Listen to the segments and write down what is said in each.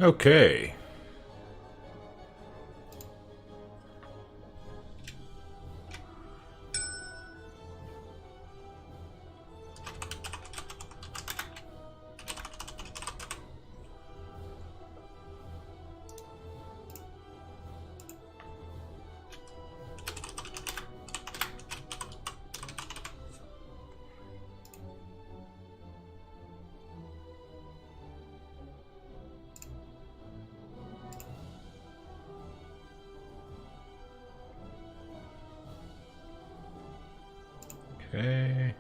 Okay. Okay.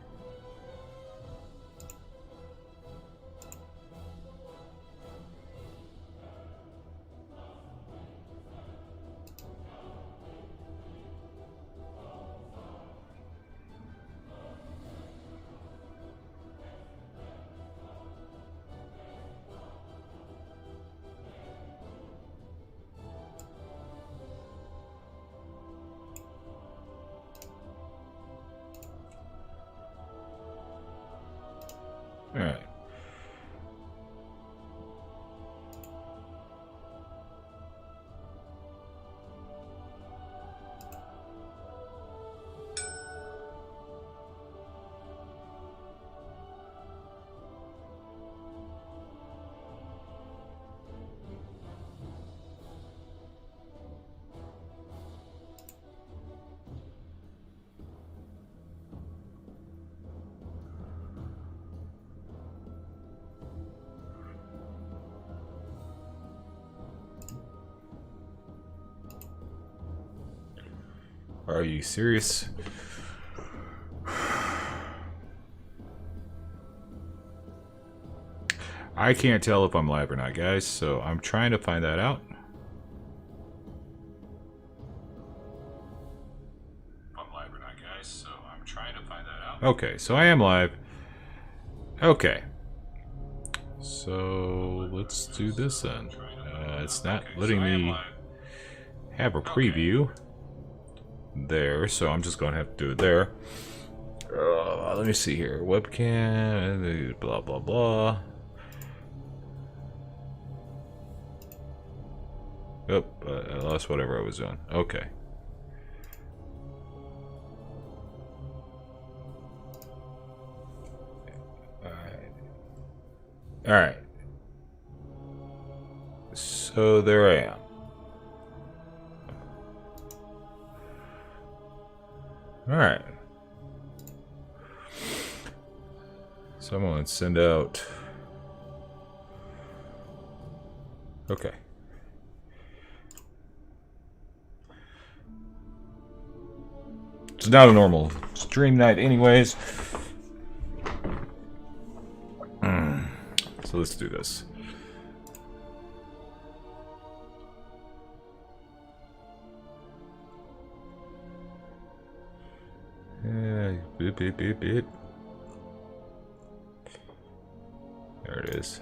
All right. Are you serious? I can't tell if I'm live or not, guys, so I'm trying to find that out. Okay, so I am live. Okay. So let's do this then. It's not letting me have a preview there, so I'm just going to have to do it there. Let me see here. Webcam, blah, blah, blah. Oh, I lost whatever I was doing. Okay. Alright. So there I am. Alright. So I'm going to send out... Okay. It's not a normal stream night anyways. So let's do this. Beep, beep, beep, beep. There it is.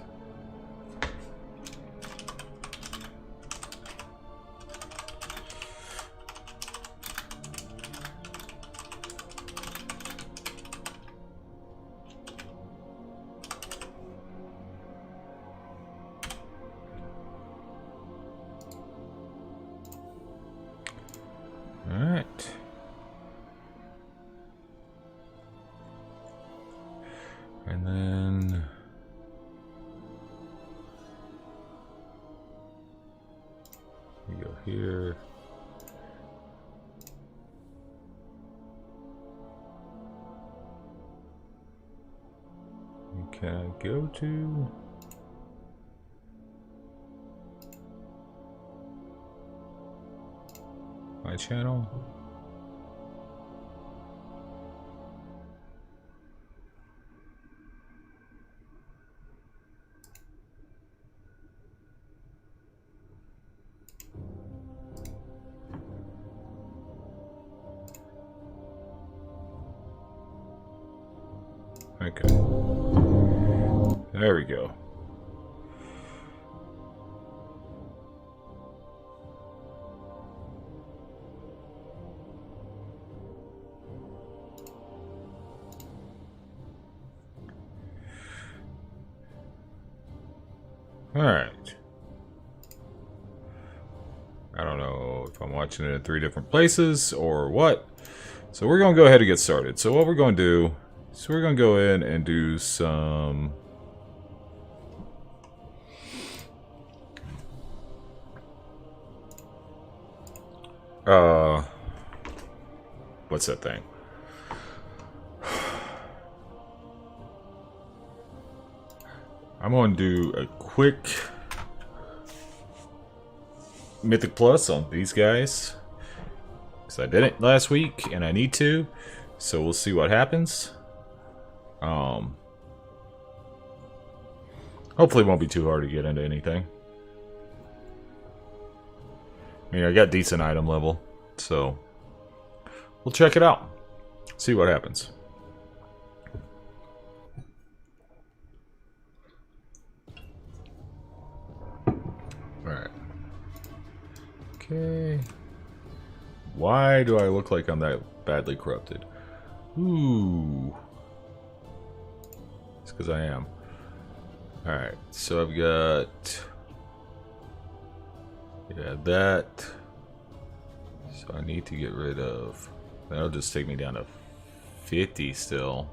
All right. And then we go here. Can I go to? My channel? Okay. There we go. All right. If I'm watching it in 3 different places or what. So we're going to go ahead and get started. So what we're going to do is we're going to go in and do some... what's that thing? I'm going to do a quick Mythic Plus on these guys. Because I did it last week and I need to. So we'll see what happens. Hopefully it won't be too hard to get into anything. I mean, I got decent item level. So we'll check it out. See what happens. Alright. Okay. Why do I look like I'm that badly corrupted? Ooh. It's because I am. Alright, so I've got... yeah, that. So I need to get rid of... that'll just take me down to 50 still.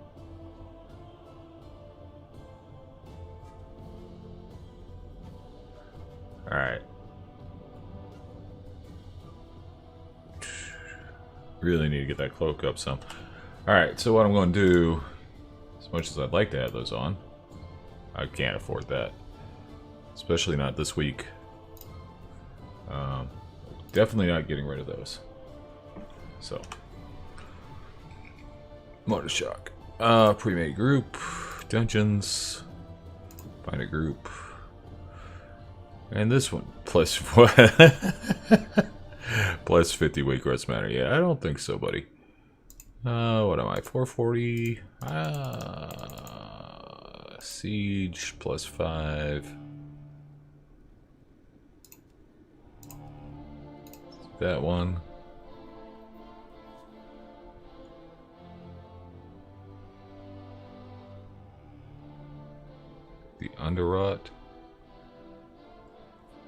Alright. Really need to get that cloak up some. Alright, so what I'm going to do, as much as I'd like to have those on, I can't afford that. Especially not this week. Definitely not getting rid of those. So. Motor Shock. Pre-made group. Dungeons. Find a group. And this one. Plus what? Plus 50 weight growth matter. Yeah, I don't think so, buddy. What am I? 440. Siege plus 5. That one. The Underrot.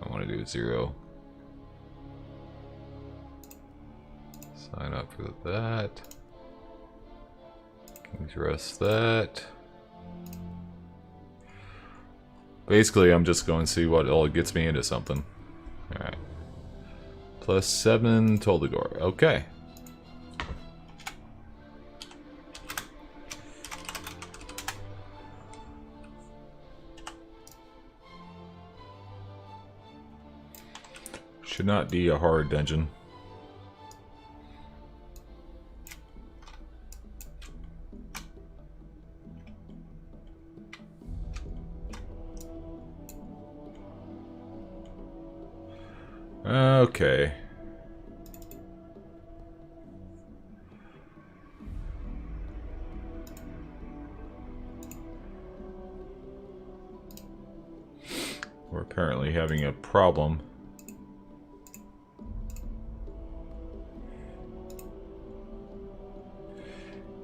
I want to do 0. Sign up for that. King's Rest that. Basically, I'm just going to see what all gets me into something. Alright. Plus 7, Toldagor. Okay. Should not be a hard dungeon. Okay. We're apparently having a problem.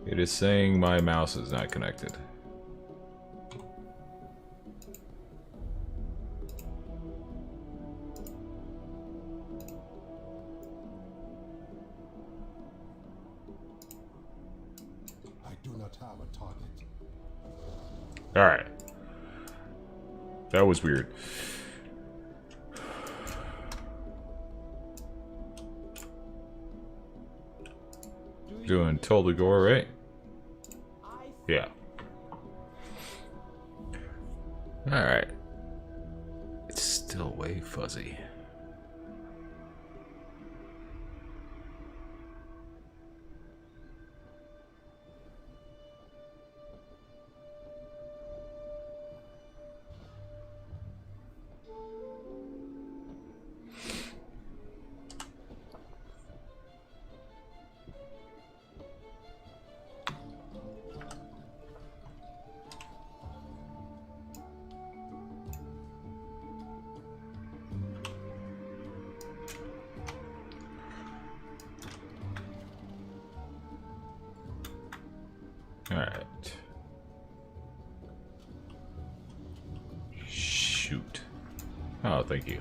It is saying my mouse is not connected. Alright. That was weird. Doing Toldagor, right? Yeah. Alright. It's still way fuzzy. Alright. Shoot. Oh, thank you.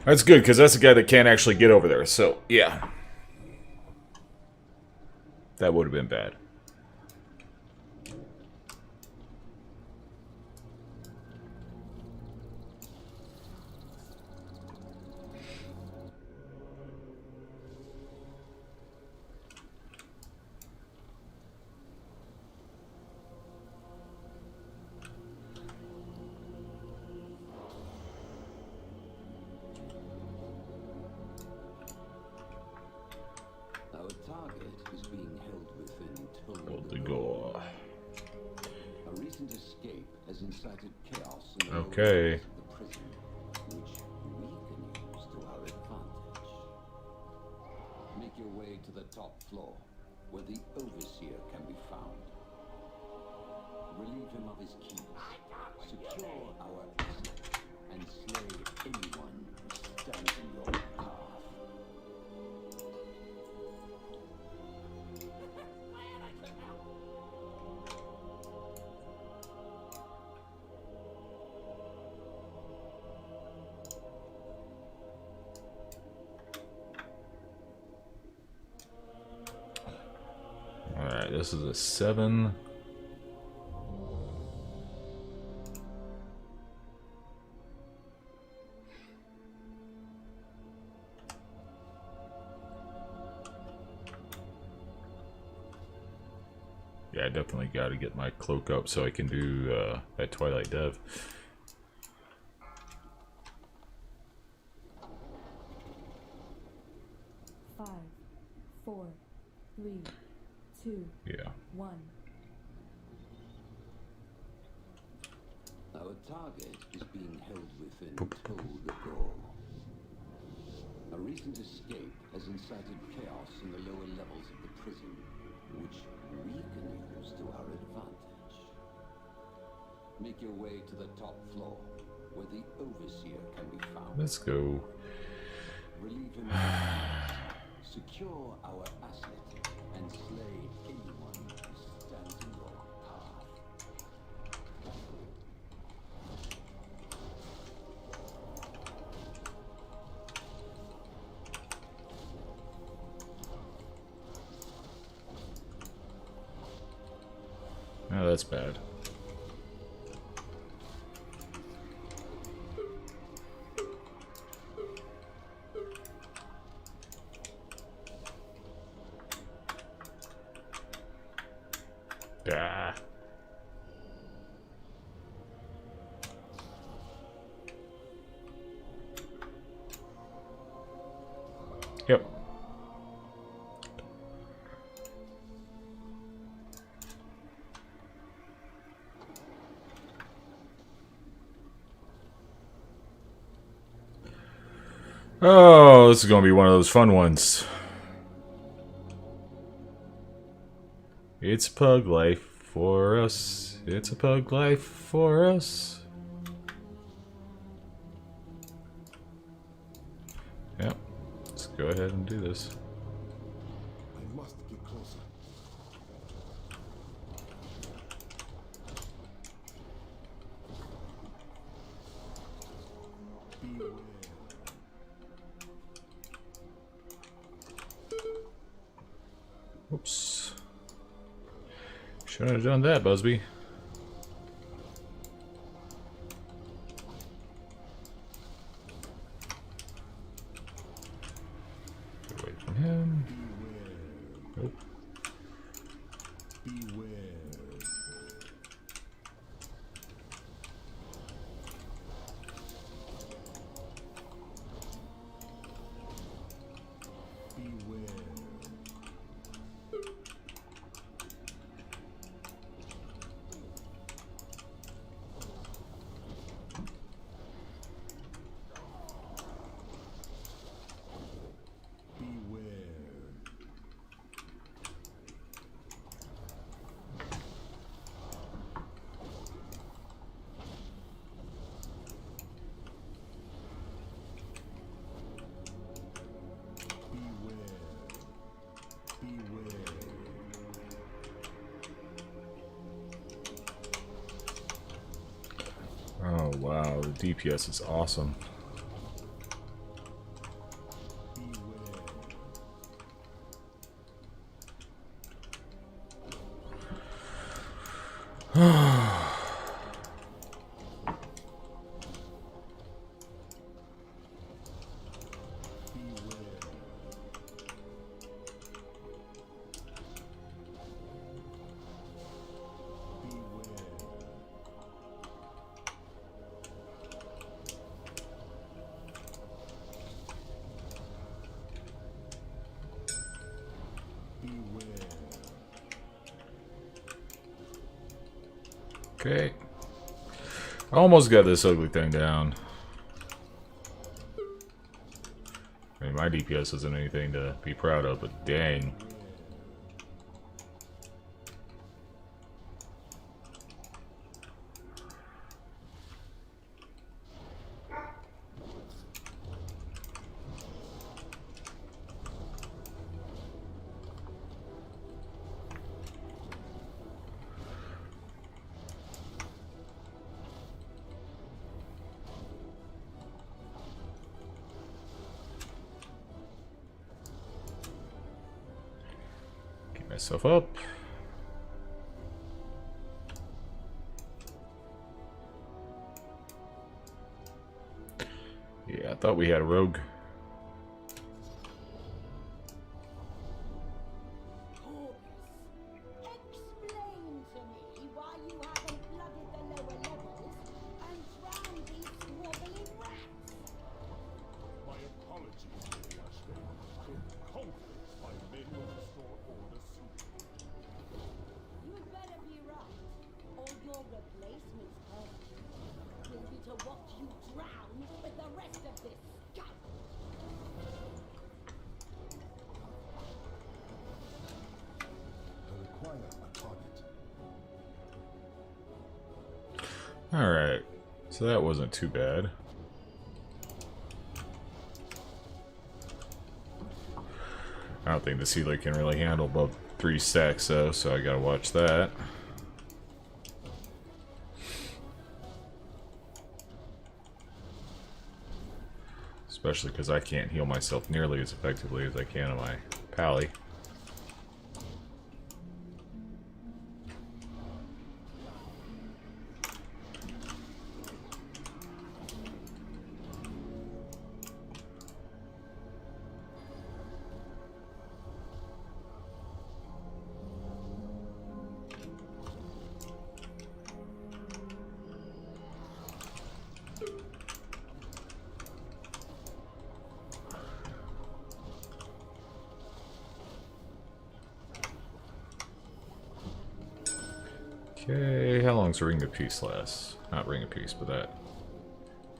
That's good, because that's a guy that can't actually get over there. So, yeah. That would have been bad. Okay. Make your way to the top floor, where the overseer can be found. Relieve him of his key, secure our asset, and slay anyone who stands in your path. Alright, this is a 7. Yeah, I definitely got to get my cloak up so I can do that Twilight Dev. Five, 4, 3, 2, Yeah. 1. Our target is being held within Toll the Gore. A recent escape has incited chaos in the lower levels of the prison, which we can use to our advantage. Make your way to the top floor, where the overseer can be found. Let's go. Relieve him of his key, secure our asset, and slay anyone who stands in your path. Oh, that's bad. Ah. Yep. Oh, this is going to be one of those fun ones. It's pug life for us. It's a pug life for us. Yep. Let's go ahead and do this. I must get closer. Beware. Oops. Shouldn't have done that, Busby. Get away from him. Nope. Beware. Beware. Oh wow, the DPS is awesome. Okay. I almost got this ugly thing down. I mean, my DPS isn't anything to be proud of, but dang. Myself up. Yeah, I thought we had a rogue. Alright, so that wasn't too bad. I don't think the Sealer can really handle above 3 stacks though, so I gotta watch that. Especially because I can't heal myself nearly as effectively as I can on my pally. Okay, how long's Ring of Peace last? Not Ring of Peace, but that.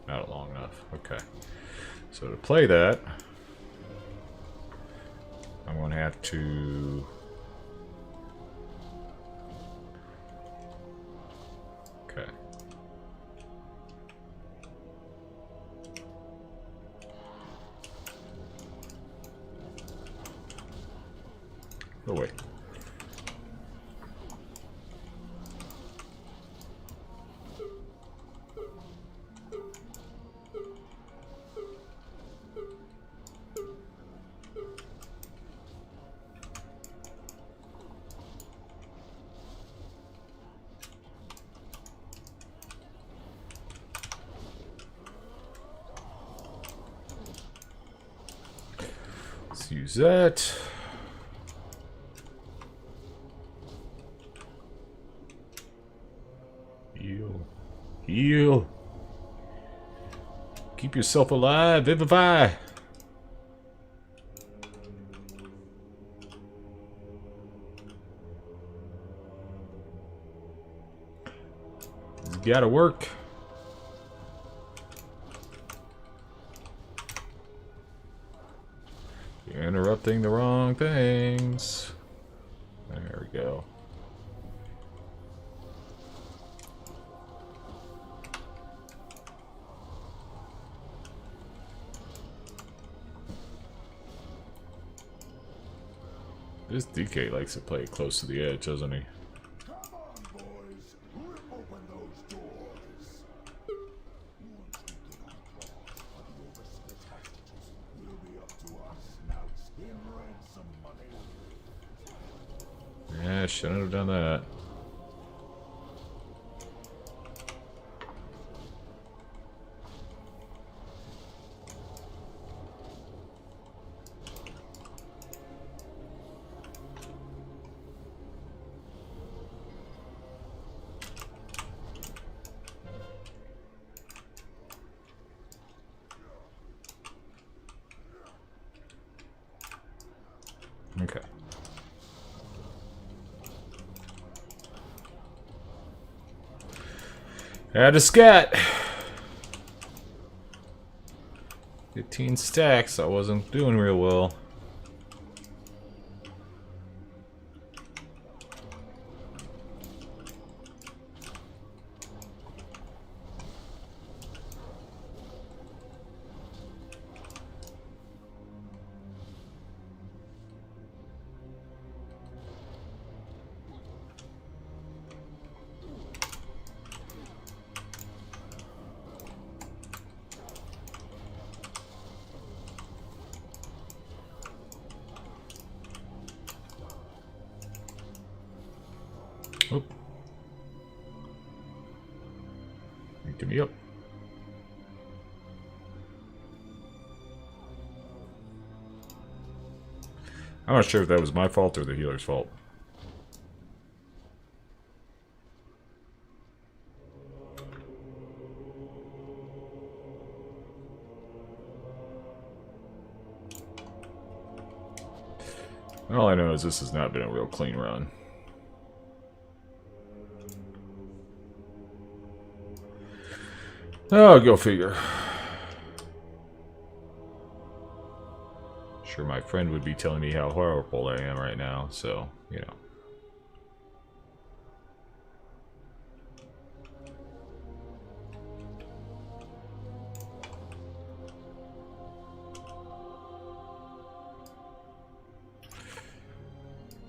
Not long enough. Okay. So to play that, I'm going to have to... Okay. Oh, wait. Let's use that. Heal. Heal. Keep yourself alive. Vivify. It's gotta work. You're interrupting the wrong things. There we go. This DK likes to play close to the edge, doesn't he? Come on, boys. Rip open those doors. Once we get our claws on the overseer's hostages, will be up to us snouts in ransom money. Yeah, shouldn't have done that. Okay. Add a scat. 15 stacks. I wasn't doing real well. Oop. Get me up. I'm not sure if that was my fault or the healer's fault. All I know is this has not been a real clean run. Oh, go figure. Sure, my friend would be telling me how horrible I am right now, so, you know.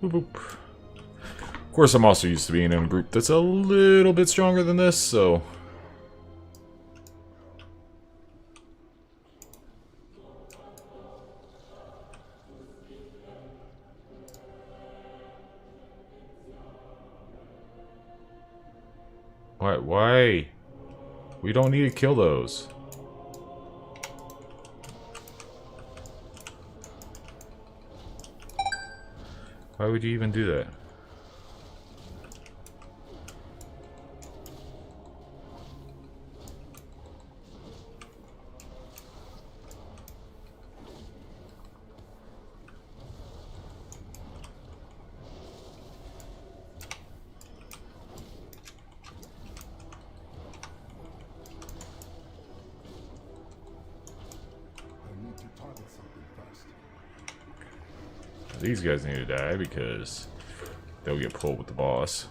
Boop, boop. Of course, I'm also used to being in a group that's a little bit stronger than this, so... Why? We don't need to kill those. Why would you even do that? These guys need to die because they'll get pulled with the boss.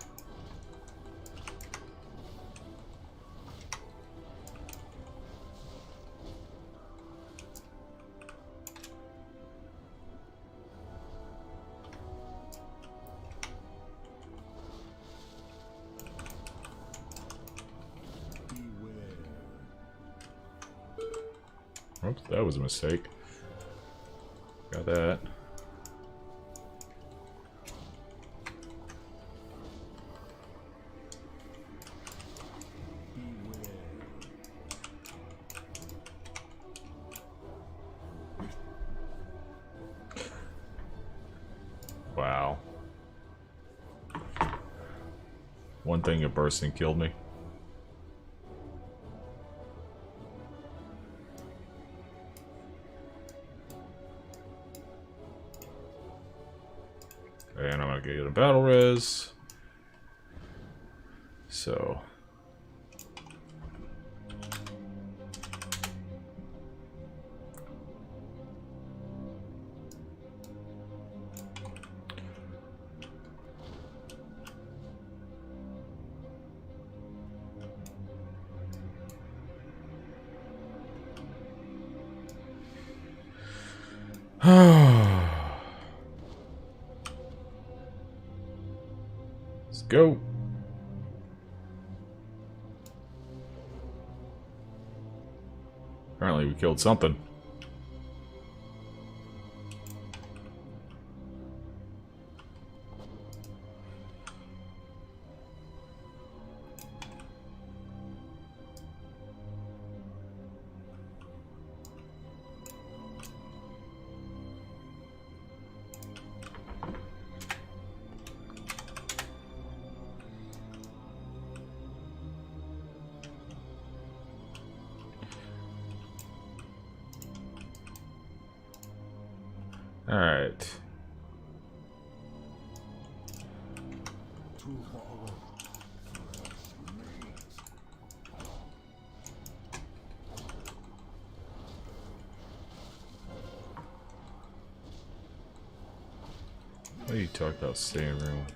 Oops, that was a mistake. Got that. Wow. One thing that burst and killed me. And I'm gonna get a battle res. So. Let's go. Apparently we killed something. Alright. too far away. What are you talking about? Stay in room.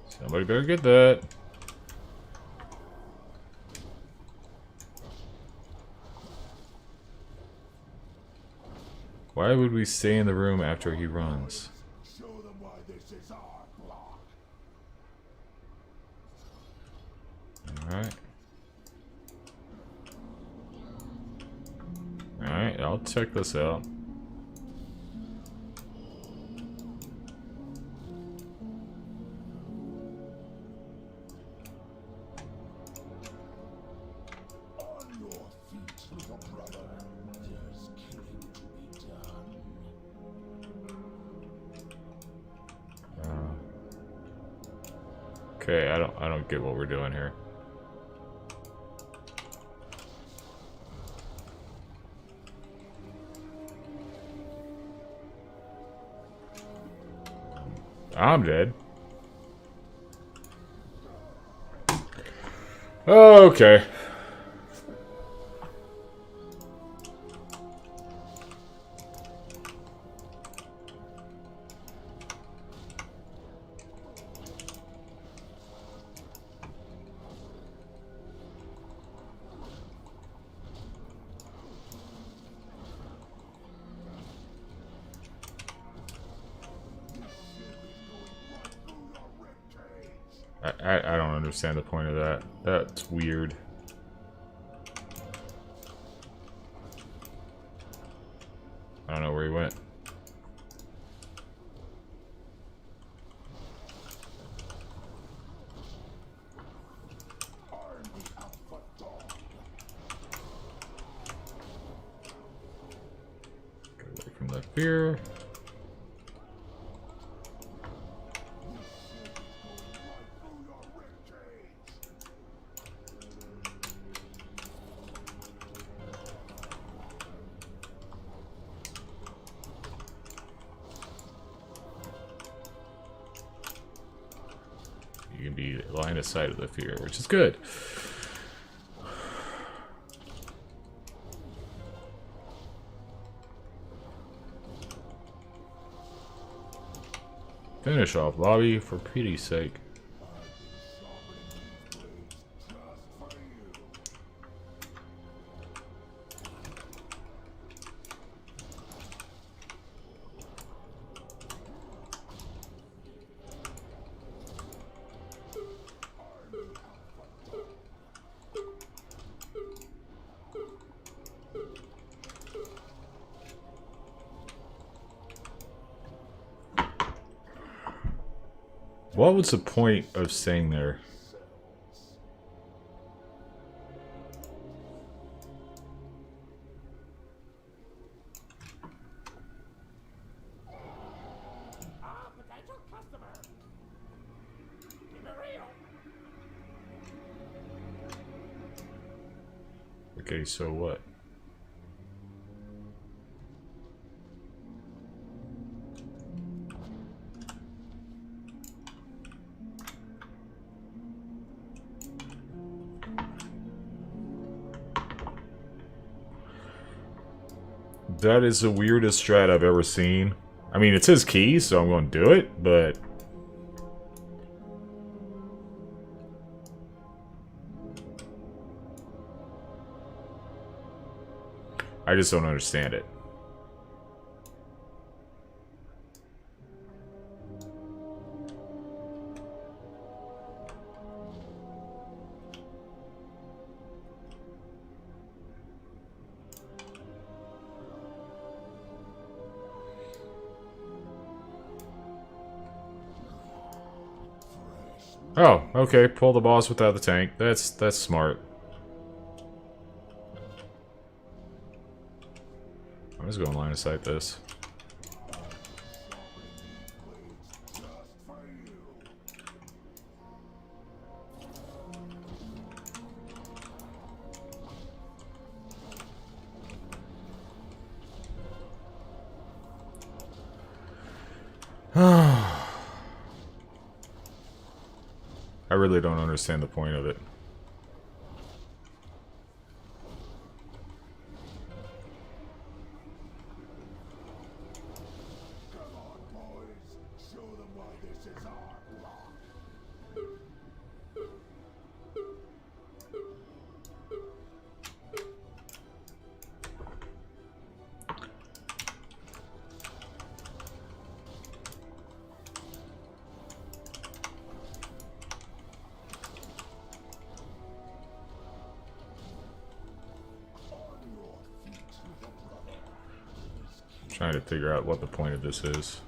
Somebody better get that. Why would we stay in the room after he runs? Show them why this is our block. Alright. Alright, I'll check this out. On your feet, little brother. There's killing to be done. Okay, I don't get what we're doing here. I'm dead. Okay. I don't understand the point of that. That's weird. I don't know where he went. Get away from that fear. You can be line of sight of the fear, which is good. Finish off, Bobby, for pity's sake. What was the point of staying there? Potential customer. Keep it real. Okay, so what? That is the weirdest strat I've ever seen. I mean, it's his key, so I'm going to do it, but... I just don't understand it. Oh, okay, pull the boss without the tank. That's smart. I'm just going to line of sight this. I really don't understand the point of it. Come on, boys. Show them why this is our block. Trying to figure out what the point of this is.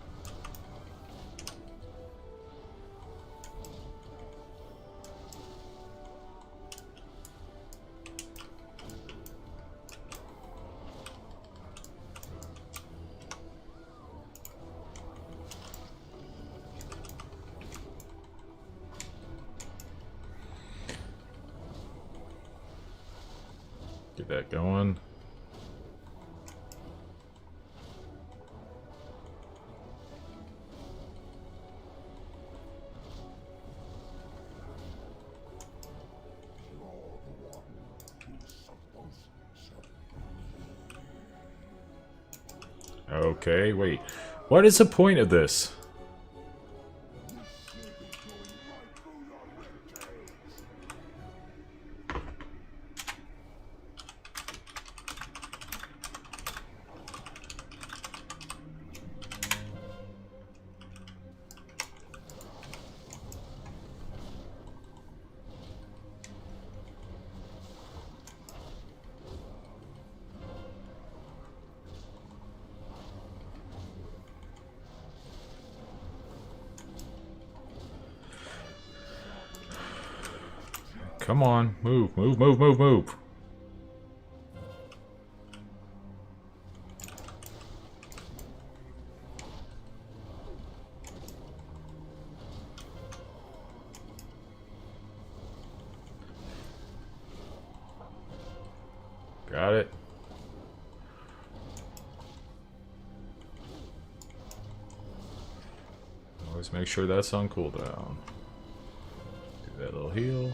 Get that going. Okay, wait. What is the point of this? Come on, move, move, move, move, move. Got it. Always make sure that's on cooldown. Do that little heal.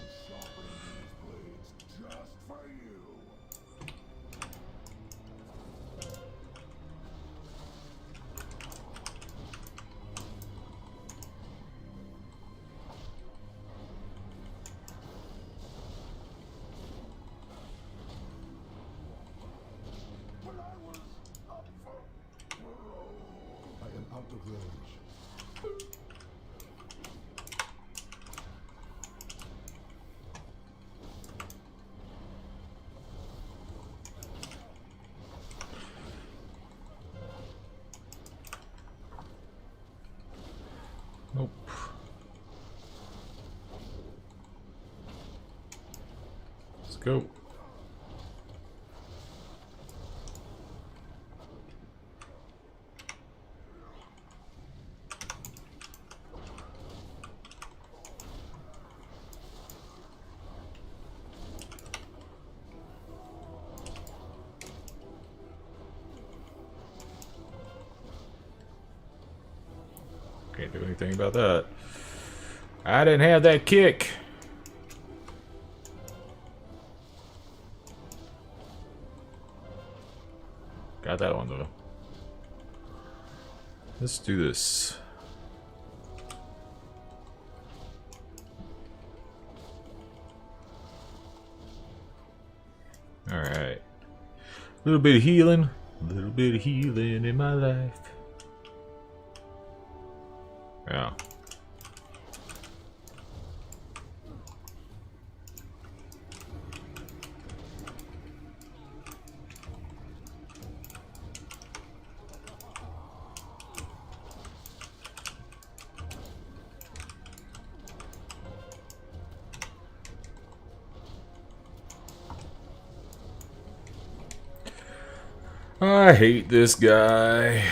I am out of range. Nope. Let's go. Can't do anything about that. I didn't have that kick. Got that one though. Let's do this. Alright. A little bit of healing. A little bit of healing in my life. Yeah. I hate this guy.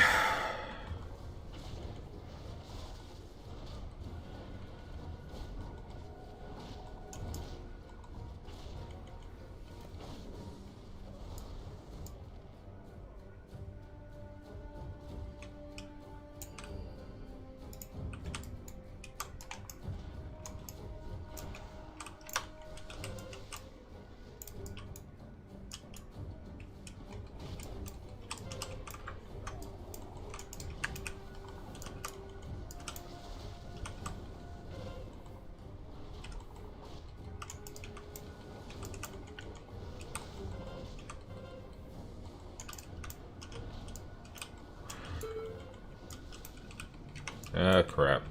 Ah, crap.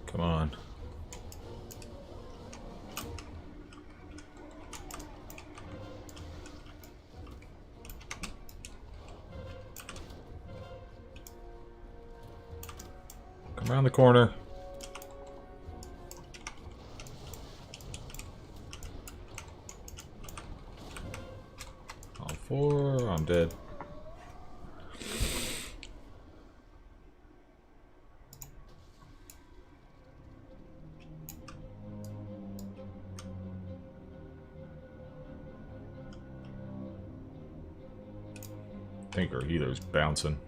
Come on. Come around the corner. All four. I'm dead. I think our healer's bouncing.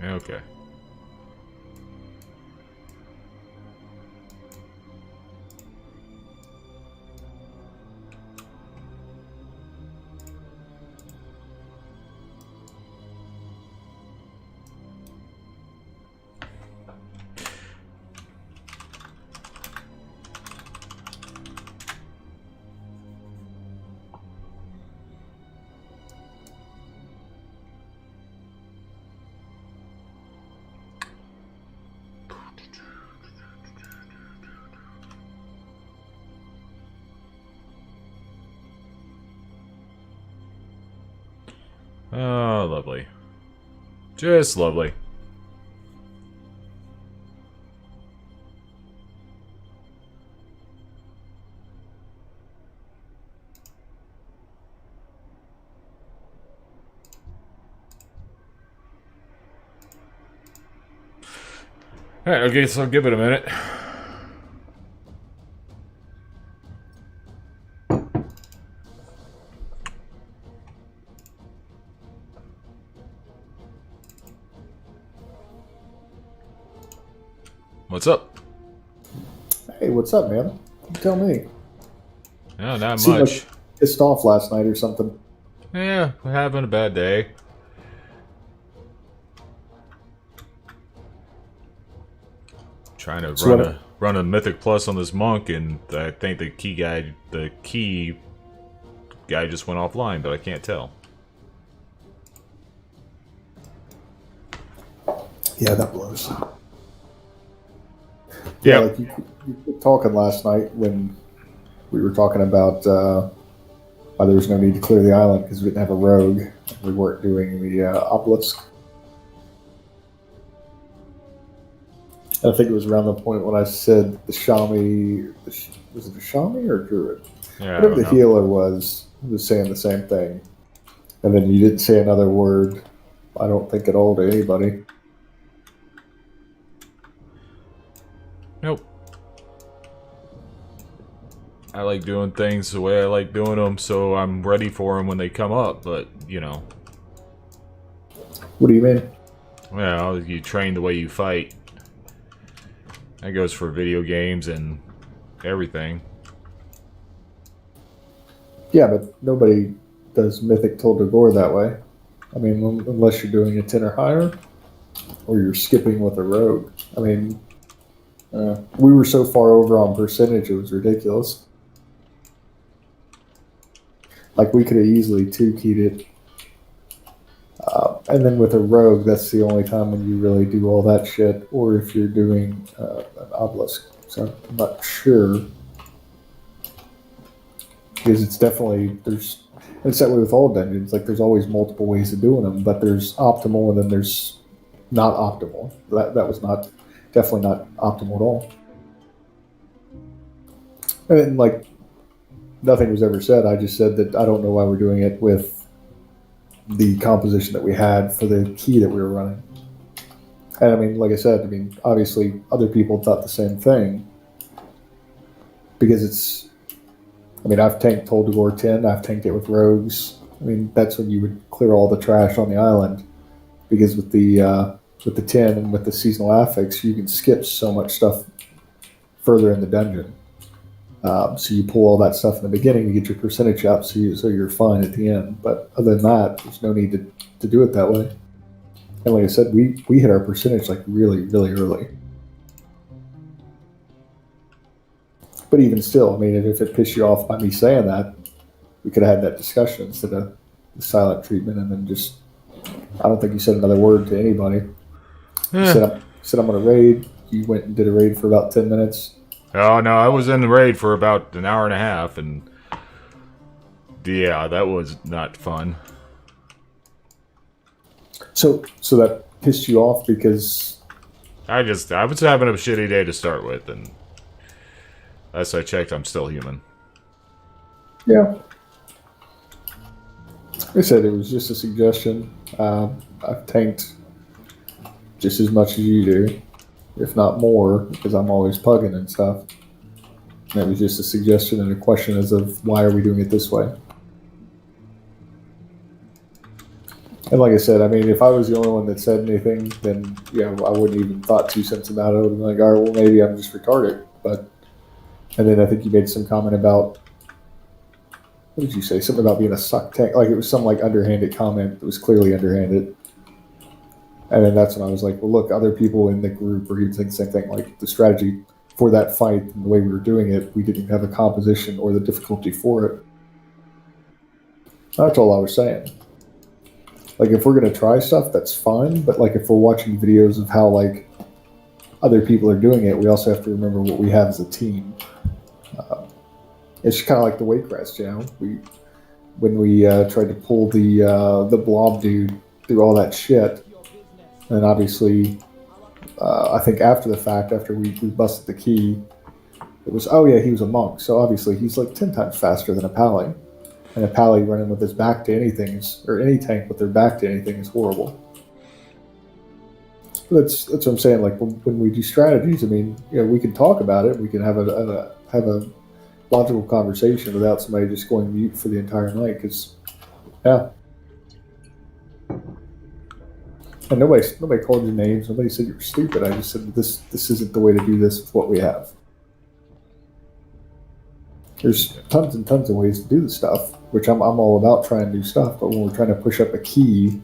Okay. Oh, lovely. Just lovely. Alright, okay, so I'll give it a minute. What's up? Hey, what's up, man? Tell me. No, not Seemed much. like pissed off last night or something. Yeah, we're having a bad day. Trying to So run a Mythic Plus on this monk, and I think the key guy just went offline, but I can't tell. Yeah, that blows. Yeah. Like you were talking last night when we were talking about why there was no need to clear the island because we didn't have a rogue. We weren't doing the obelisk. I think it was around the point when I said the Shami, was it the Shami or Druid? Yeah, Whatever the healer was saying the same thing. And then you didn't say another word, I don't think, at all to anybody. Nope. I like doing things the way I like doing them, so I'm ready for them when they come up, but, you know. What do you mean? Well, you train the way you fight. That goes for video games and everything. Yeah, but nobody does Mythic Toll de Gore that way. I mean, unless you're doing a 10 or higher, or you're skipping with a rogue. I mean, we were so far over on percentage, it was ridiculous. Like, we could have easily 2-keyed it. And then with a rogue, that's the only time when you really do all that shit, or if you're doing an obelisk. So I'm not sure. Because it's definitely, there's And it's that way with all dungeons. Like, there's always multiple ways of doing them, but there's optimal and then there's not optimal. That was definitely not optimal at all. And then, like, nothing was ever said. I just said that I don't know why we're doing it with the composition that we had for the key that we were running. And I mean, like I said, obviously other people thought the same thing. Because I've tanked Toldagor 10, I've tanked it with rogues. I mean, that's when you would clear all the trash on the island. Because with the 10 and with the seasonal affix, you can skip so much stuff further in the dungeon. So you pull all that stuff in the beginning to get your percentage up, so you're fine at the end. But other than that, there's no need to do it that way. And like I said, we hit our percentage like really, really early. But even still, I mean, if it pissed you off by me saying that, we could have had that discussion instead of the silent treatment, and then just, I don't think you said another word to anybody. You said I'm going to raid. You went and did a raid for about 10 minutes. Oh, no, I was in the raid for about an hour and a half, and yeah, that was not fun. So that pissed you off because... I was having a shitty day to start with, and as I checked, I'm still human. Yeah. Like I said, it was just a suggestion. I've tanked just as much as you do, if not more, because I'm always pugging and stuff. And it was just a suggestion and a question as of why are we doing it this way? And like I said, I mean, if I was the only one that said anything, then, I wouldn't even thought 2 cents about it. I would have been like, all right, well, maybe I'm just retarded. And then I think you made some comment about, what did you say? Something about being a suck tank. Like, it was some, like, underhanded comment that was clearly underhanded. And then that's when I was like, well, look, other people in the group were even saying the same thing. Like, the strategy for that fight and the way we were doing it, we didn't have a composition or the difficulty for it. That's all I was saying. Like, if we're going to try stuff, that's fine. But, like, if we're watching videos of how, like, other people are doing it, we also have to remember what we have as a team. It's kind of like the weight crest, when we tried to pull the blob dude through all that shit, and obviously, I think after the fact, after we busted the key, it was, oh yeah, he was a monk, so obviously he's like 10 times faster than a pally. And a pally running with his back to anything, or any tank with their back to anything, is horrible. That's what I'm saying. Like, when we do strategies, I mean, we can talk about it. We can have a logical conversation without somebody just going mute for the entire night. Because, yeah, and nobody called you names. Nobody said you were stupid. I just said this isn't the way to do this with what we have. There's tons and tons of ways to do the stuff, which I'm all about trying new stuff. But when we're trying to push up a key,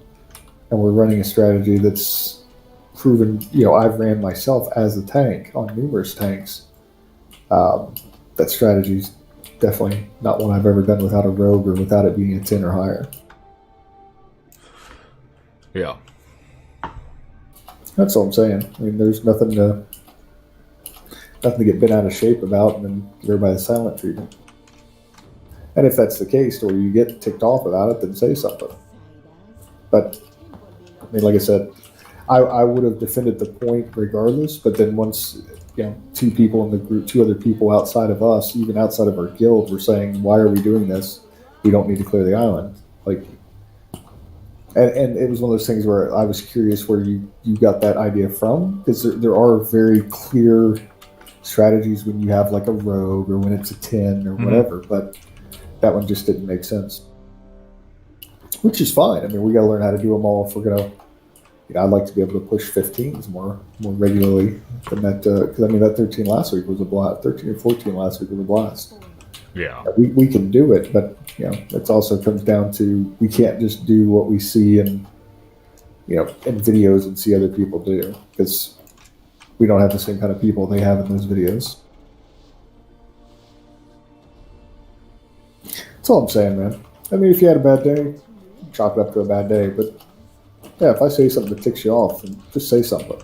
and we're running a strategy that's proven, I've ran myself as a tank on numerous tanks. That strategy's definitely not one I've ever done without a rogue or without it being a 10 or higher. Yeah. That's all I'm saying. I mean, there's nothing to get bent out of shape about and then give everybody the silent treatment. And if that's the case, or you get ticked off about it, then say something. But, I mean, like I said, I would have defended the point regardless, but then once, 2 people in the group, 2 other people outside of us, even outside of our guild, were saying, why are we doing this? We don't need to clear the island. Like, and it was one of those things where I was curious where you got that idea from, because there are very clear strategies when you have like a rogue or when it's a 10 or whatever, but that one just didn't make sense. Which is fine. I mean, we got to learn how to do them all if we're going to, I'd like to be able to push 15s more regularly than that, because that 13 last week was a blast. 13 or 14 last week was a blast. Yeah. We can do it, but, it also comes down to, we can't just do what we see in videos and see other people do, because we don't have the same kind of people they have in those videos. That's all I'm saying, man. I mean, if you had a bad day, chalk it up to a bad day, but yeah, if I say something that ticks you off, then just say something.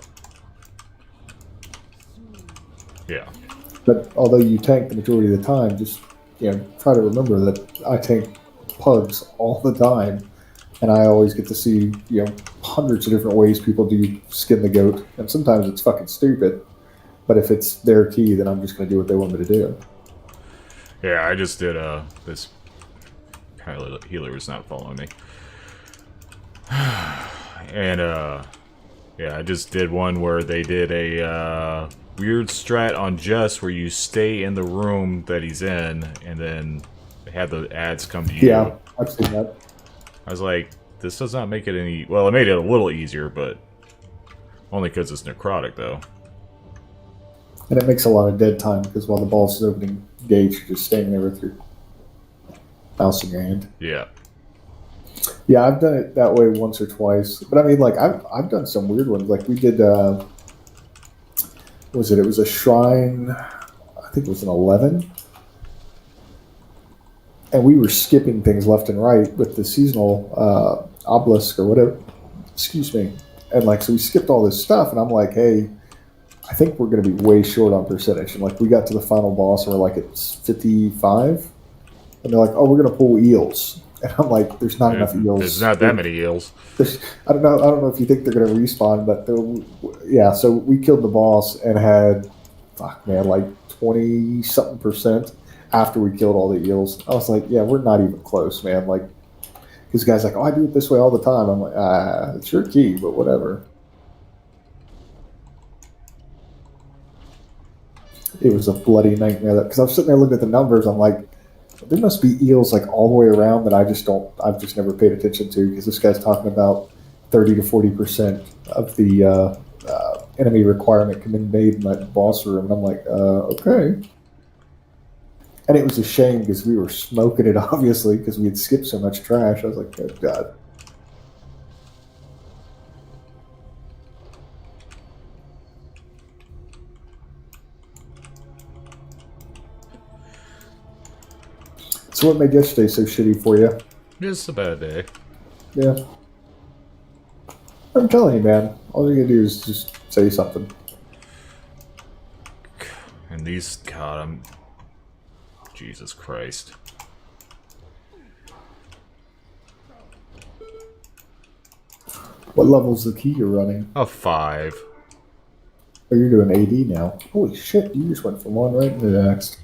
Yeah. But although you tank the majority of the time, just try to remember that I tank pugs all the time, and I always get to see hundreds of different ways people do skin the goat, and sometimes it's fucking stupid. But if it's their key, then I'm just going to do what they want me to do. Yeah, I just did this. Apparently, the healer was not following me, and yeah, I just did one where they did a weird strat on Jess where you stay in the room that he's in, and then have the ads come to you. Yeah, I've seen that. I was like, this does not make it any. Well, it made it a little easier, but only because it's necrotic, though. And it makes a lot of dead time because while the boss is opening gates, you're just staying there with your mouse in your hand. Yeah. Yeah, I've done it that way once or twice. But I mean, like, I've done some weird ones. Like, we did, what was it? It was a shrine, I think it was an 11. And we were skipping things left and right with the seasonal obelisk or whatever. Excuse me. And, like, so we skipped all this stuff, and I'm like, hey, I think we're going to be way short on percentage. And, like, we got to the final boss, and we're like, it's 55. And they're like, oh, we're going to pull eels. And I'm like, there's not enough eels. There's not that many eels. I don't know if you think they're going to respawn, but yeah. So we killed the boss and had, fuck man, like 20-something% after we killed all the eels. I was like, yeah, we're not even close, man. Like, this guy's like, oh, I do it this way all the time. I'm like, it's your key, but whatever. It was a bloody nightmare because I was sitting there looking at the numbers. I'm like, there must be eels like all the way around that I've just never paid attention to because this guy's talking about 30 to 40% of the enemy requirement can be made in that boss room. And I'm like, okay. And it was a shame because we were smoking it, obviously, because we had skipped so much trash. I was like, good God. So what made yesterday so shitty for you? Just a bad day. Yeah. I'm telling you, man. All you gotta do is just say something. And these, God, Jesus Christ. What level's the key you're running? A 5. Oh, you're doing AD now. Holy shit, you just went from one right into the next.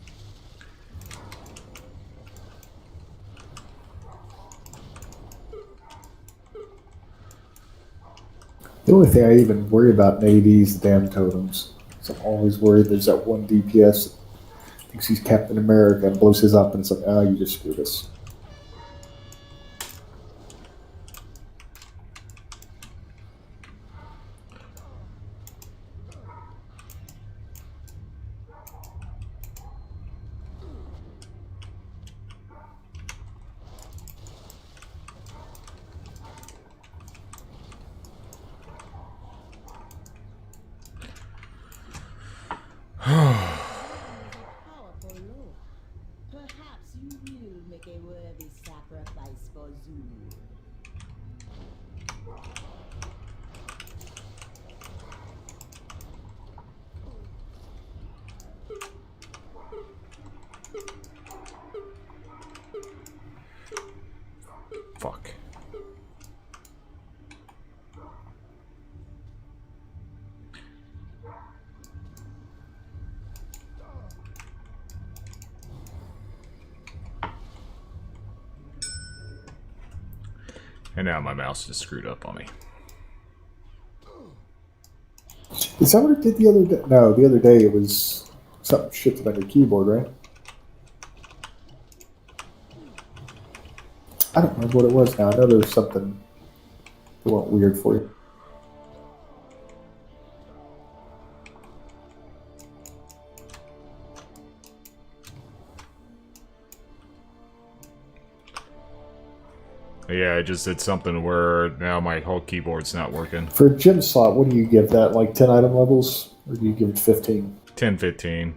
The only thing I even worry about in AD is the damn totems. So I'm always worried there's that one DPS that thinks he's Captain America and blows his up and it's like, oh, you just screwed us. Powerful lord. Perhaps you will make a worthy sacrifice for Zulu. Fuck. And now my mouse just screwed up on me. Is that what it did the other day? No, the other day it was something shifted on your keyboard, right? I don't remember what it was now. I know there was something that went weird for you. Yeah, I just did something where now my whole keyboard's not working. For a gym slot, what do you give that? Like 10 item levels? Or do you give it 15? 10, 15.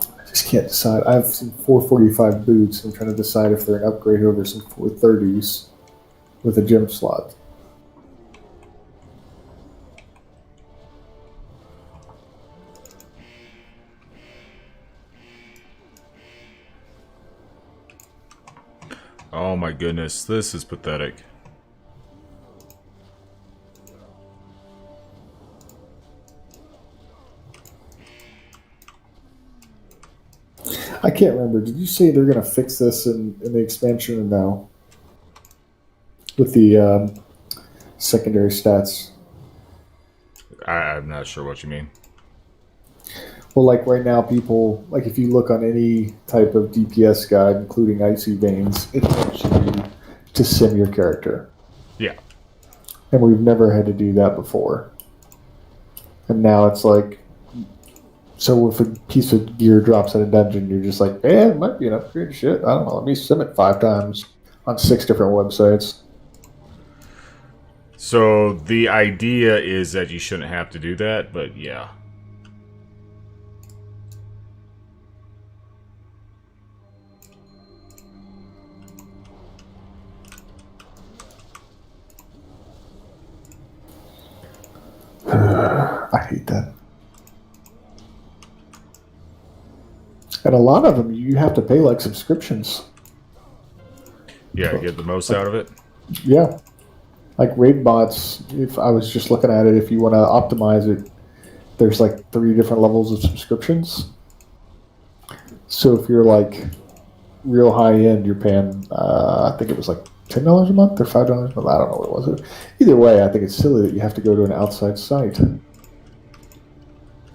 I just can't decide. I have some 445 boots. I'm trying to decide if they're an upgrade over some 430s with a gym slot. Oh my goodness, this is pathetic. I can't remember. Did you say they're going to fix this in the expansion or no? With the secondary stats. I'm not sure what you mean. Well, like right now, people, like if you look on any type of DPS guide, including Icy Veins, it wants you to sim your character. Yeah. And we've never had to do that before. And now it's like, so if a piece of gear drops in a dungeon, you're just like, yeah, it might be an upgrade. Shit, I don't know. Let me sim it 5 times on 6 different websites. So the idea is that you shouldn't have to do that, but yeah. I hate that. And a lot of them, you have to pay like subscriptions. Yeah, get the most out of it. Yeah. Like raid bots, if I was just looking at it, if you want to optimize it, there's like 3 different levels of subscriptions. So if you're like real high end, you're paying, I think it was like $10 a month or $5 a month. I don't know what it was. Either way, I think it's silly that you have to go to an outside site.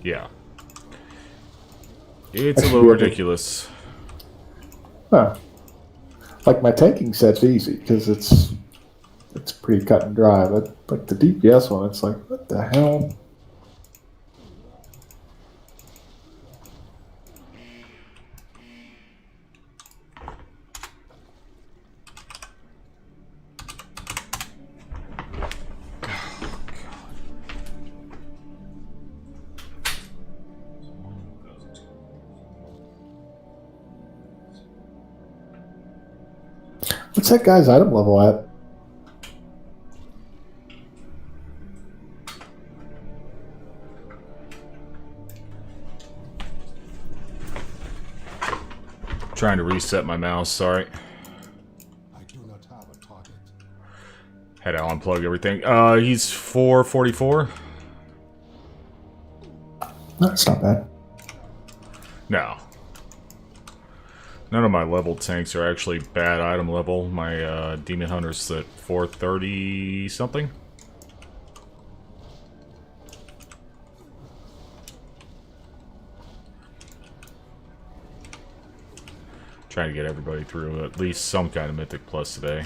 Yeah. It's a little ridiculous. Huh. Like my tanking set's easy because it's pretty cut and dry, but like the DPS one, it's like, what the hell? What's that guy's item level at? Trying to reset my mouse, sorry. I do not have a target. Had to unplug everything. He's 444? No, it's not bad. No. None of my level tanks are actually bad item level. My Demon Hunter's at 430 something. Trying to get everybody through at least some kind of Mythic Plus today.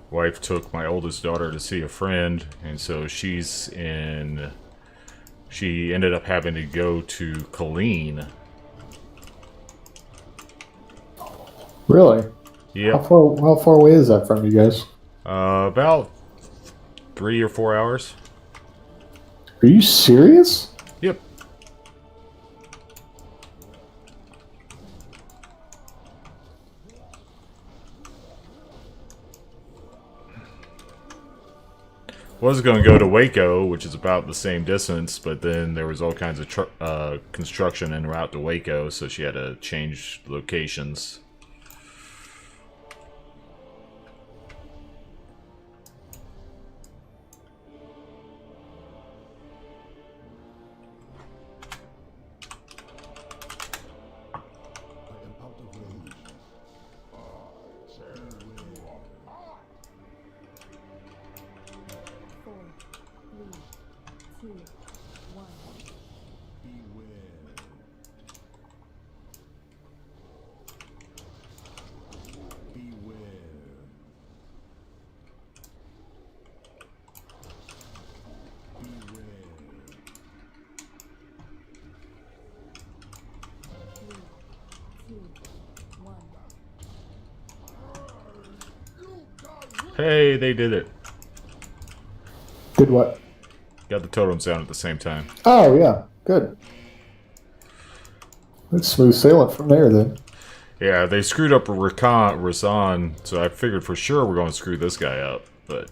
Wife took my oldest daughter to see a friend, and so she ended up having to go to Colleen. Really? Yep. How far away is that from you guys? About 3 or 4 hours. Are you serious? Yep. Was going to go to Waco, which is about the same distance, but then there was all kinds of construction en route to Waco, so she had to change locations. I am out of range. Four, three, two, one. Beware. Hey, they did it. Did what? Got the totems down at the same time. Oh, yeah. Good. Let's smooth sailing from there, then. Yeah, they screwed up Rasan, so I figured for sure we're going to screw this guy up, but...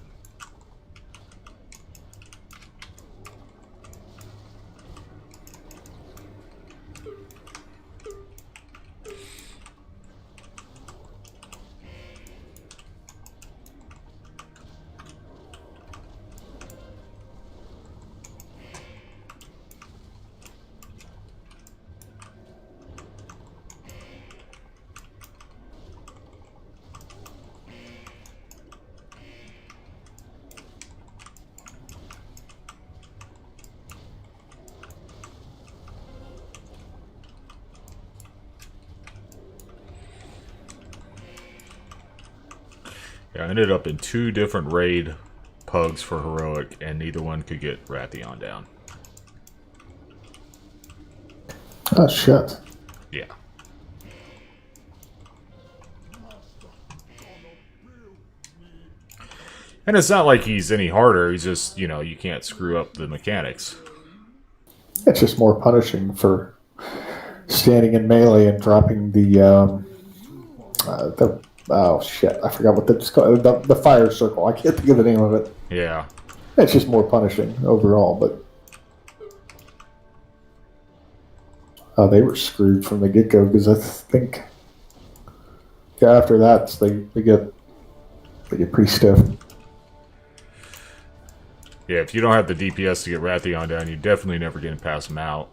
Yeah, I ended up in 2 different raid pugs for heroic, and neither one could get Rathion down. Oh, shit. Yeah. And it's not like he's any harder, he's just, you know, you can't screw up the mechanics. It's just more punishing for standing in melee and dropping the oh shit, I forgot what it's called. The fire circle. I can't think of the name of it. Yeah. It's just more punishing overall, but they were screwed from the get go because I think after that they get pretty stiff. Yeah, if you don't have the DPS to get Rathion down, you're definitely never getting past him out.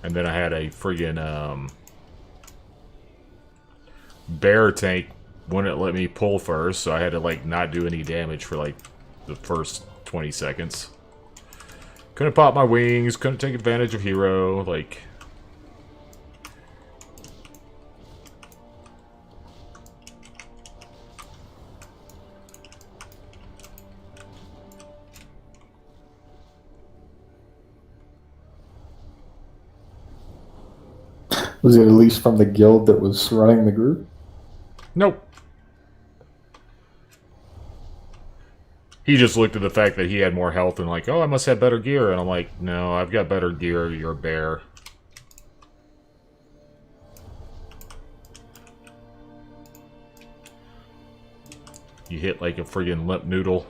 And then I had a friggin' bear tank wouldn't let me pull first, so I had to like not do any damage for like the first 20 seconds. Couldn't pop my wings, couldn't take advantage of hero, like... Was it at least from the guild that was running the group? Nope. He just looked at the fact that he had more health and like, oh, I must have better gear. And I'm like, no, I've got better gear. You're a bear. You hit like a friggin' limp noodle.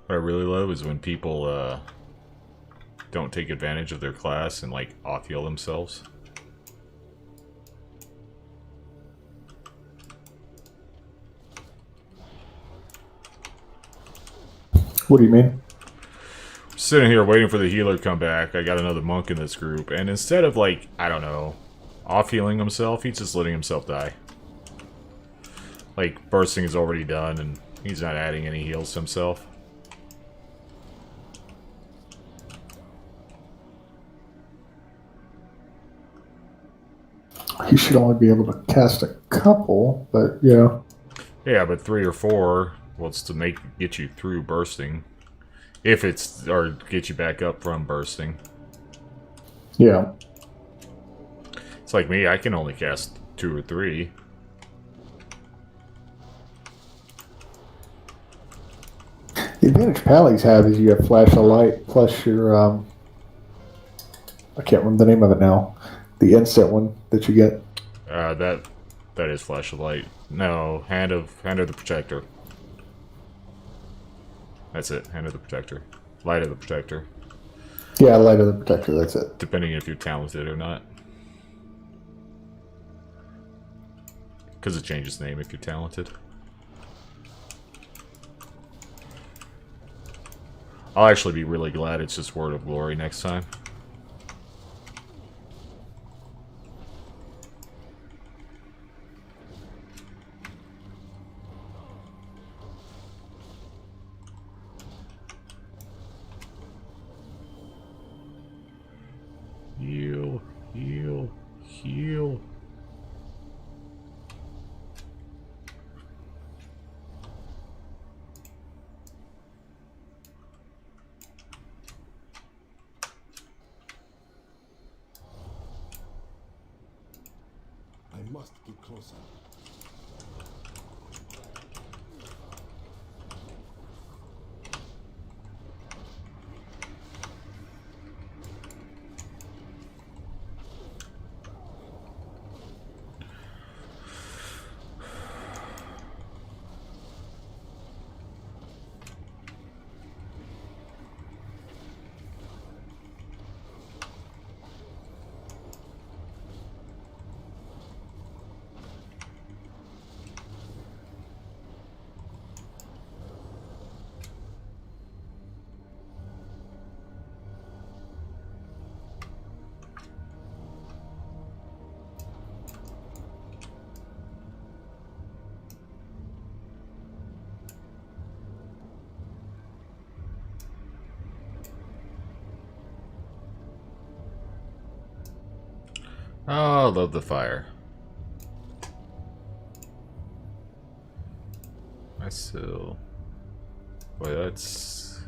What I really love is when people don't take advantage of their class and like off-heal themselves. What do you mean? Sitting here waiting for the healer to come back. I got another monk in this group, and instead of like, I don't know, off-healing himself, he's just letting himself die. Like, bursting is already done, and he's not adding any heals to himself. He should only be able to cast a couple, but yeah. Yeah, but 3 or 4, well, it's to get you through bursting. If it's, or get you back up from bursting. Yeah. It's like me, I can only cast 2 or 3. The advantage Pallies have is you have flash of light plus your I can't remember the name of it now. The instant one that you get. That that is Flash of Light. No, Hand of the Protector. That's it, Hand of the Protector. Light of the Protector. Yeah, Light of the Protector, that's it. Depending if you're talented or not. Because it changes name if you're talented. I'll actually be really glad it's just Word of Glory next time. Heal, heal, heal. I must get closer. Oh, I love the fire. I still... Boy, that's...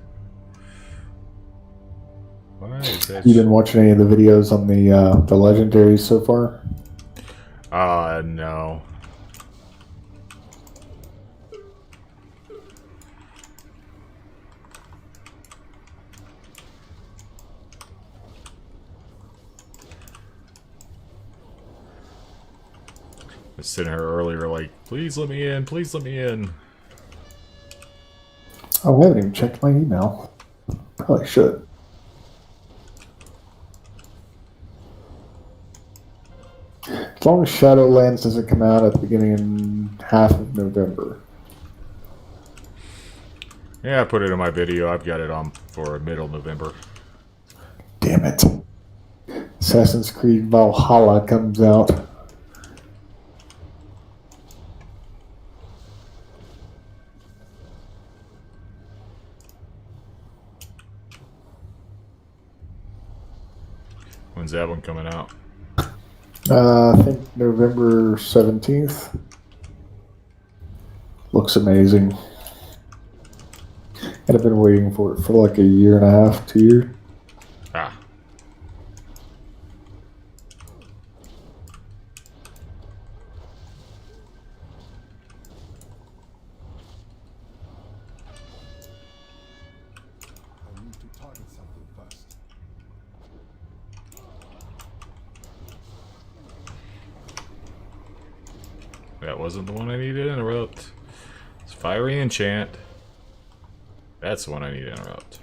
Why is that... You been watching any of the videos on the legendaries so far? No. I was sitting here earlier like, please let me in, please let me in. Oh, I haven't even checked my email. Probably should. As long as Shadowlands doesn't come out at the beginning in half of November. Yeah, I put it in my video. I've got it on for middle November. Damn it. Assassin's Creed Valhalla comes out. When's that one coming out? I think November 17th. Looks amazing. And I've been waiting for it for like a year and a half, 2 years. Ah. I need to target something first. That wasn't the one I needed to interrupt. It's Fiery Enchant. That's the one I need to interrupt.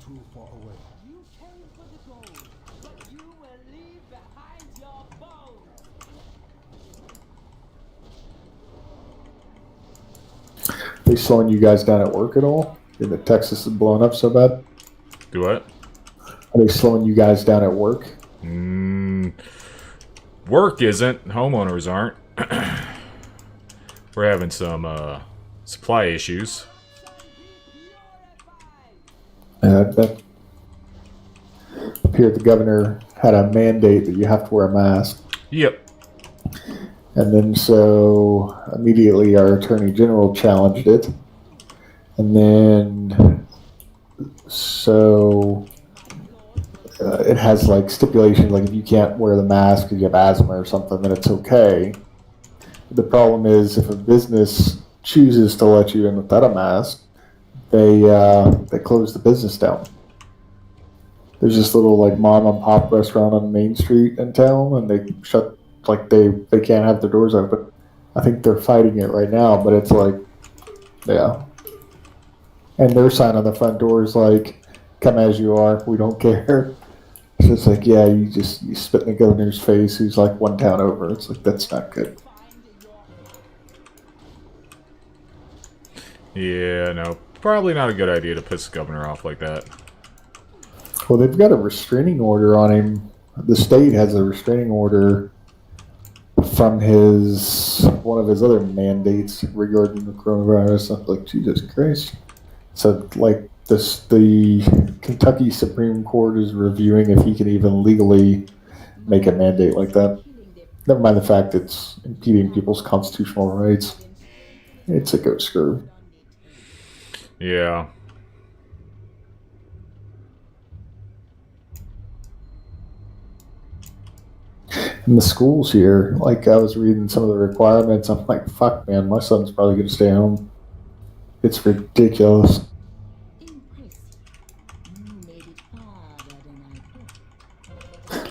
Too far away. You came for the gold, but you will leave behind your bones. They slowing you guys down at work at all? The Texas is blowing up so bad? Do what? Are they slowing you guys down at work? Work isn't. Homeowners aren't. We're having some supply issues. That here the governor had a mandate that you have to wear a mask. Yep. And then so immediately our attorney general challenged it. And then So it has like stipulations, like if you can't wear the mask because you have asthma or something, then it's okay. The problem is if a business chooses to let you in without a mask, they close the business down. There's this little like mom and pop restaurant on Main Street in town, and they shut like they can't have their doors open. I think they're fighting it right now, but it's like, yeah. And their sign on the front door is like, "Come as you are, we don't care." So it's like, yeah, you spit in the governor's face who's like one town over. It's like, that's not good. Yeah, no. Probably not a good idea to piss the governor off like that. Well, they've got a restraining order on him. The state has a restraining order from one of his other mandates regarding the coronavirus. I'm like, Jesus Christ. So, like, the Kentucky Supreme Court is reviewing if he can even legally make a mandate like that. Never mind the fact it's impeding people's constitutional rights. It's a go screw. Yeah. In the schools here, like I was reading some of the requirements, I'm like, fuck, man, my son's probably going to stay home. It's ridiculous.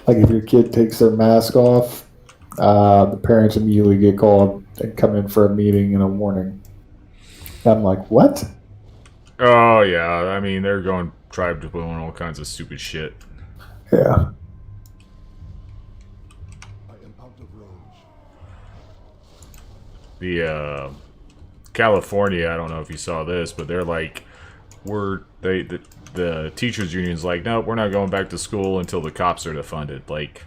Like if your kid takes their mask off, the parents immediately get called and come in for a meeting and a warning. And I'm like, what? Oh, yeah. I mean, they're going tribe to doing all kinds of stupid shit. Yeah. The California, I don't know if you saw this, but they're like, the teachers union's like, nope, we're not going back to school until the cops are defunded. Like,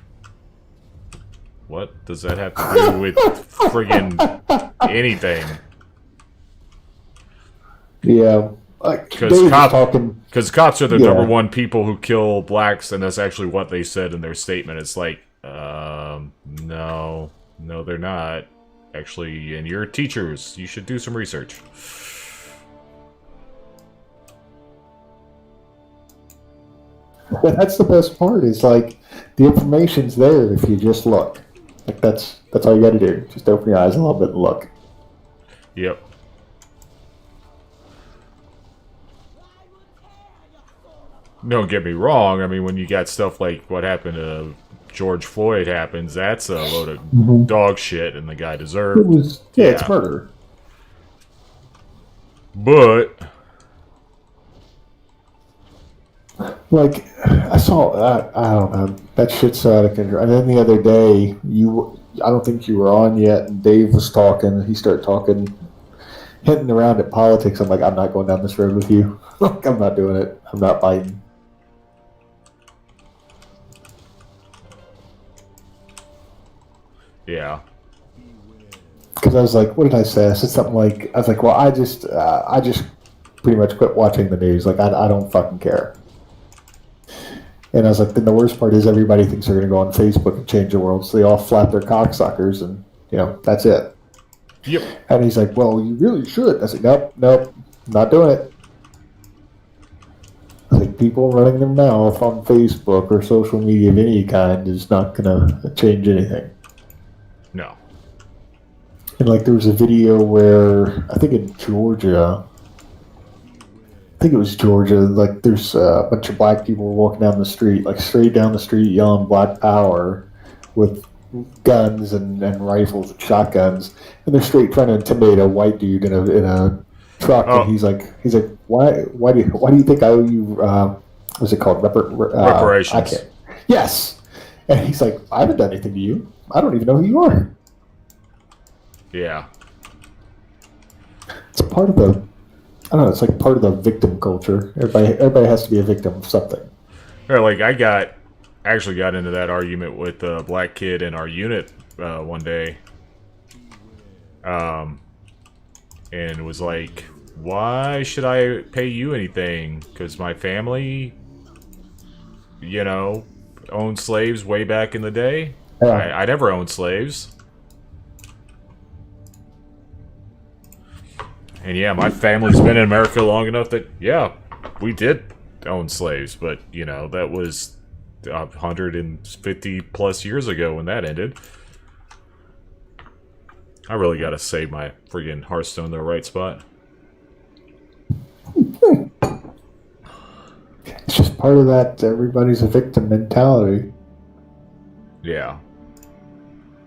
what does that have to do with friggin' anything? Yeah. Because cops are the number one people who kill blacks, and that's actually what they said in their statement. It's like, no, they're not. Actually, and you're teachers. You should do some research. That's the best part. Is like the information's there if you just look. Like that's all you got to do. Just open your eyes a little bit and look. Yep. Don't get me wrong. I mean, when you got stuff like what happened to George Floyd happens, that's a load of dog shit, and the guy deserved. It was, it's murder. But like I saw, I don't know, that shit's so out of control. And then the other day, I don't think you were on yet, and Dave was talking. He started talking, hinting around at politics. I'm like, I'm not going down this road with you. Like, I'm not doing it. I'm not biting. yeah. Because I was like, what did I say? I said something like, I was like, well, I just pretty much quit watching the news. Like, I don't fucking care. And I was like, then the worst part is everybody thinks they're going to go on Facebook and change the world. So they all flap their cocksuckers and, that's it. Yep. And he's like, well, you really should. I said, nope, not doing it. I was like, people running their mouth on Facebook or social media of any kind is not going to change anything. No. And like there was a video where I think in Georgia, like there's a bunch of black people walking down the street, like straight down the street yelling Black Power with guns and rifles and shotguns, and they're straight trying to intimidate a white dude in a truck. Oh. And he's like, why do you think I owe you? What's it called? Reparations. Yes. And he's like, I haven't done anything to you. I don't even know who you are. Yeah. It's part of I don't know, it's like part of the victim culture. Everybody has to be a victim of something. Or like I actually got into that argument with a black kid in our unit one day. And it was like, why should I pay you anything? Because my family, owned slaves way back in the day. Yeah. I never owned slaves. And yeah, my family's been in America long enough that, yeah, we did own slaves, but, you know, that was 150 plus years ago when that ended. I really gotta save my friggin' Hearthstone in the right spot. It's just part of that everybody's a victim mentality. Yeah.